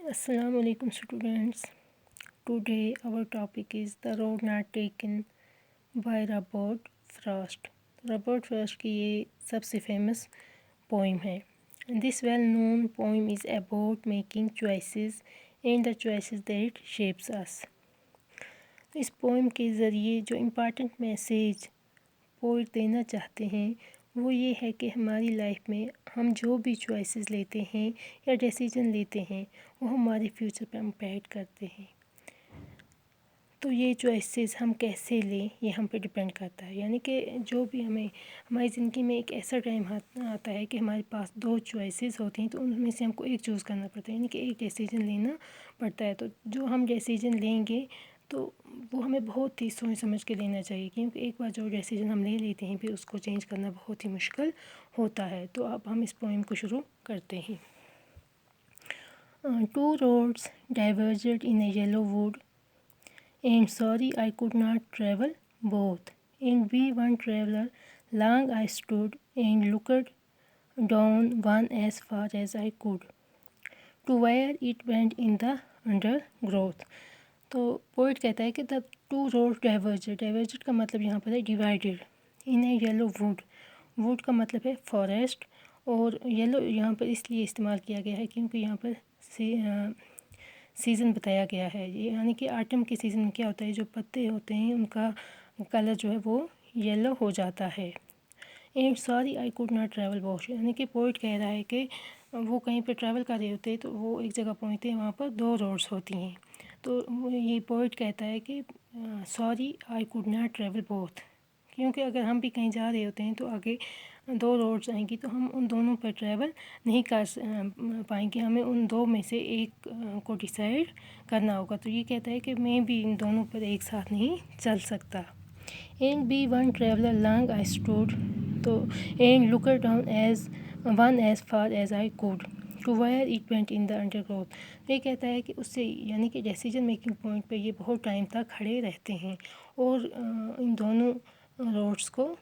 Assalamu alaikum students. Today our topic is the road not taken by Robert Frost. Robert Frost की ये सबसे famous poem है. And this well-known poem is about making choices and the choices that shapes us. इस poem के ज़रिए जो important message poet देना चाहते हैं वो ये है कि हमारी लाइफ में हम जो भी चॉइसेस लेते हैं या डिसीजन लेते हैं वो हमारे फ्यूचर पर इम्पैक्ट करते हैं। तो ये चॉइसेस हम कैसे लें ये हम पे डिपेंड करता है। यानी कि जो भी हमारी ज़िंदगी में एक ऐसा टाइम आता है कि हमारे पास दो चॉइसेस होती हैं, तो उनमें से हमको एक चूज़ करना पड़ता है, यानी कि एक डिसीजन लेना पड़ता है। तो जो हम डिसीजन लेंगे तो वो हमें बहुत ही सोच समझ के लेना चाहिए, क्योंकि एक बार जो डिसीजन हम ले लेते हैं फिर उसको चेंज करना बहुत ही मुश्किल होता है। तो अब हम इस पोएम को शुरू करते हैं। Two roads diverged in a yellow wood and sorry I could not travel both. And we one traveler, long I stood and looked down one as far as I could, to where it went in the undergrowth. तो poet कहता है कि the two road diverged, diverged का मतलब यहाँ पर है divided, in a yellow would, would का मतलब है फॉरेस्ट, और येलो यहाँ पर इसलिए इस्तेमाल किया गया है क्योंकि यहाँ पर सीज़न बताया गया है। यानी कि आटम के सीज़न में क्या होता है, जो पत्ते होते हैं उनका कलर जो है वो येलो हो जाता है। And sorry I could not travel both, यानी कि पोइट कह रहा है कि वो कहीं पे ट्रैवल कर रहे होते हैं तो वो एक जगह पहुँचते हैं, वहाँ पर दो रोड्स होती हैं। तो ये पोइट कहता है कि sorry I could not travel both, क्योंकि अगर हम भी कहीं जा रहे होते हैं तो आगे दो रोड्स आएंगी तो हम उन दोनों पर ट्रैवल नहीं कर पाएंगे, हमें उन दो में से एक को डिसाइड करना होगा। तो ये कहता है कि मैं भी इन दोनों पर एक साथ नहीं चल सकता। And be one traveller long I stood, तो and look down as one as far as I could, to where it went in the undergrowth. ये कहता है कि उससे यानी कि डिसीजन मेकिंग पॉइंट पे ये बहुत टाइम तक खड़े रहते हैं और इन दोनों रोड्स को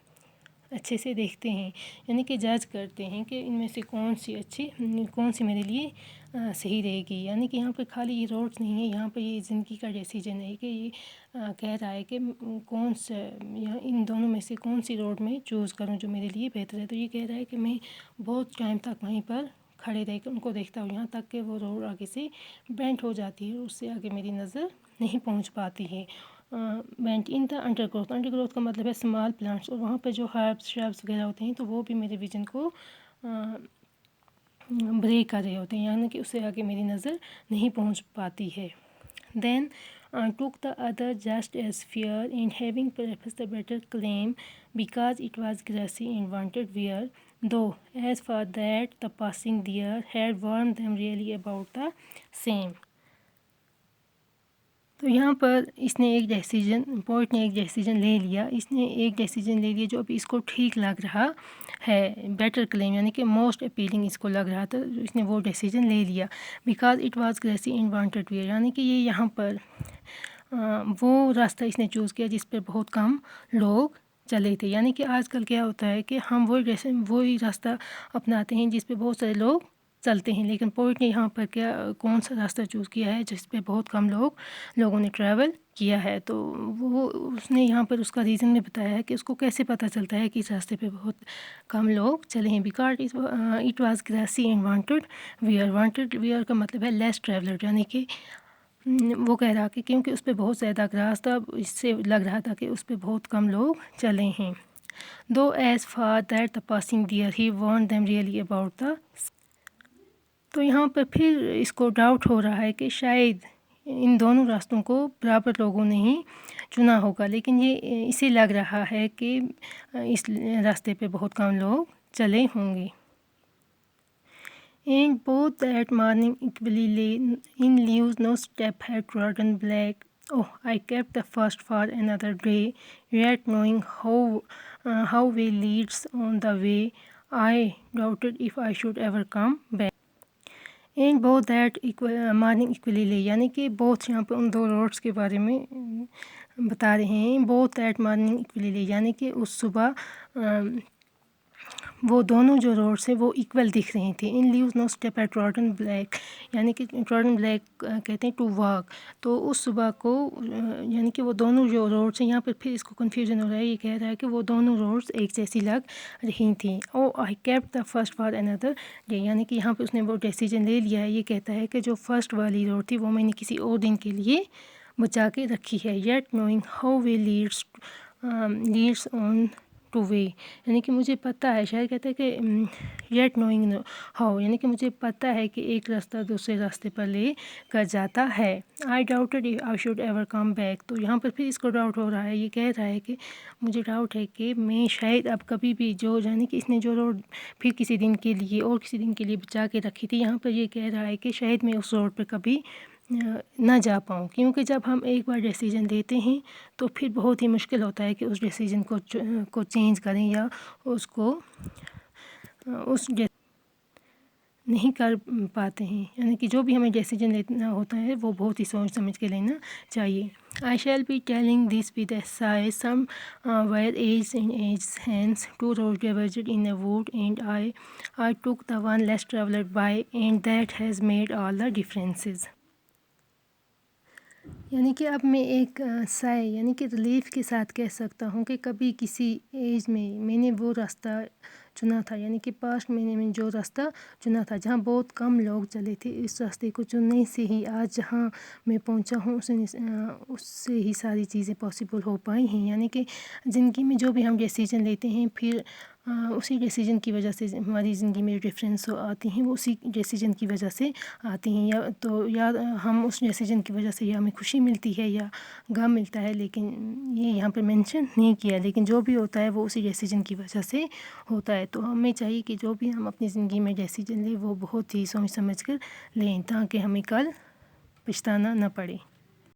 अच्छे से देखते हैं, यानी कि जज करते हैं कि इनमें से कौन सी मेरे लिए सही रहेगी। यानी कि यहाँ पे खाली ये रोड्स नहीं है, यहाँ पे ये ज़िंदगी का डिसीजन है कि ये कह रहा है कि कौन सा इन दोनों में से कौन सी रोड में चूज़ करूँ जो मेरे लिए बेहतर है। तो ये कह रहा है कि मैं बहुत टाइम तक वहीं पर खड़े रह कर उनको देखता हूँ, यहाँ तक कि वो रोड आगे से बेंड हो जाती है, उससे आगे मेरी नज़र नहीं पहुँच पाती है। Went in the undergrowth, undergrowth का मतलब है स्मॉल प्लांट्स, और वहाँ पे जो हर्ब्स श्रब्स वगैरह होते हैं तो वो भी मेरे विजन को ब्रेक कर रहे होते हैं, यानी कि उससे आगे मेरी नज़र नहीं पहुँच पाती है। Then took the other just as fair in having perhaps the better claim because it was grassy and wanted wear, though as for that the passing deer had warned them really about the same. तो यहाँ पर इसने एक decision, poet ने एक decision ले लिया, इसने एक डिसीजन ले लिया जो अभी इसको ठीक लग रहा है, बेटर क्लेम यानी कि मोस्ट अपीलिंग इसको लग रहा था, इसने वो डिसीजन ले लिया। Because it was grassy in wanted wear, यानी कि ये यहाँ पर वो रास्ता इसने चूज़ किया जिस पर बहुत कम लोग चले थे। यानी कि आजकल क्या होता है कि हम वही रास्ता अपनाते हैं जिस पे बहुत सारे लोग चलते हैं, लेकिन पोइट ने यहाँ पर कौन सा रास्ता चूज़ किया है जिस पे बहुत कम लोगों ने ट्रैवल किया है। तो वो उसने यहाँ पर उसका रीज़न में बताया है कि उसको कैसे पता चलता है कि इस रास्ते पे बहुत कम लोग चले हैं। Because it was grassy and wanted wear का मतलब है लेस ट्रैवलर, यानी कि वो कह रहा कि क्योंकि उस पर बहुत ज़्यादा ग्रास था, इससे लग रहा था कि उस पर बहुत कम लोग चले हैं। Though as far that the passing there he want them really about the, तो यहाँ पर फिर इसको डाउट हो रहा है कि शायद इन दोनों रास्तों को बराबर लोगों ने ही चुना होगा, लेकिन ये इसे लग रहा है कि इस रास्ते पे बहुत कम लोग चले होंगे। And both that morning equally lay in leaves, no step had trodden black. Oh, I kept the first for another day, yet knowing how way leads on the way, I doubted if I should ever come back. And both that morning equally ले, यानी कि both यहाँ पे उन दो roads के बारे में बता रहे हैं। बोथ दैट मॉर्निंग इक्वली ले, यानी कि उस सुबह وہ دونوں جو روڈس ہیں وہ ایکول دکھ رہی تھیں. In leaves no step had trodden black, یعنی کہ راڈن بلیک کہتے ہیں ٹو واک. تو اس صبح کو یعنی کہ وہ دونوں جو روڈس ہیں، یہاں پہ پھر اس کو کنفیوژن ہو رہا ہے، یہ کہہ رہا ہے کہ وہ دونوں روڈس ایک جیسی لگ رہی تھیں. Oh I kept the first for another day, یعنی کہ یہاں پہ اس نے وہ ڈیسیجن لے لیا ہے. یہ کہتا ہے کہ جو فرسٹ والی روڈ تھی وہ میں نے کسی اور دن کے لیے بچا کے رکھی ہے. Yet knowing how way leads on to way, یعنی کہ مجھے پتہ ہے، شاید کہتا ہے کہ یٹ نوئنگ ہاؤ، یعنی کہ مجھے پتہ ہے کہ ایک راستہ دوسرے راستے پر لے کر جاتا ہے. I doubted if I should ever come back, تو یہاں پر پھر اس کو ڈاؤٹ ہو رہا ہے. یہ کہہ رہا ہے کہ مجھے ڈاؤٹ ہے کہ میں شاید اب کبھی بھی جو یعنی کہ اس نے جو روڈ پھر کسی دن کے لیے اور کسی دن کے لیے بچا کے رکھی تھی، یہاں پر یہ کہہ رہا ہے کہ شاید میں اس روڈ پہ کبھی نہ جا پاؤں. کیونکہ جب ہم ایک بار ڈیسیجن لیتے ہیں تو پھر بہت ہی مشکل ہوتا ہے کہ اس ڈیسیجن کو چینج کریں یا اس کو نہیں کر پاتے ہیں. یعنی کہ جو بھی ہمیں ڈیسیجن لینا ہوتا ہے وہ بہت ہی سوچ سمجھ کے لینا چاہیے. I shall be telling this with a sigh. Somewhere aged in age hence, two roads diverged in a wood, and I took the one less traveled by, and that has made all the differences. یعنی کہ اب میں ایک سائے یعنی کہ relief کے ساتھ کہہ سکتا ہوں کہ کبھی کسی ایج میں نے وہ راستہ چنا تھا، یعنی کہ پاسٹ میں نے جو راستہ چنا تھا جہاں بہت کم لوگ چلے تھے. اس راستے کو چننے سے ہی آج جہاں میں پہنچا ہوں اس سے ہی ساری چیزیں پاسبل ہو پائی ہیں. یعنی کہ زندگی میں جو بھی ہم ڈیسیجن لیتے ہیں پھر اسی ڈیسیجن کی وجہ سے ہماری زندگی میں ڈفرینس آتی ہیں، وہ اسی ڈیسیجن کی وجہ سے آتی ہیں. یا ہم اس ڈیسیجن کی وجہ سے یا ہمیں خوشی ملتی ہے یا غم ملتا ہے، لیکن یہ یہاں پہ مینشن نہیں کیا. لیکن جو بھی ہوتا ہے وہ اسی ڈیسیجن کی وجہ سے ہوتا ہے. تو ہمیں چاہیے کہ جو بھی ہم اپنی زندگی میں ڈیسیجن لیں وہ بہت ہی سوچ سمجھ کر لیں تاکہ ہمیں کل پچھتانا نہ پڑے.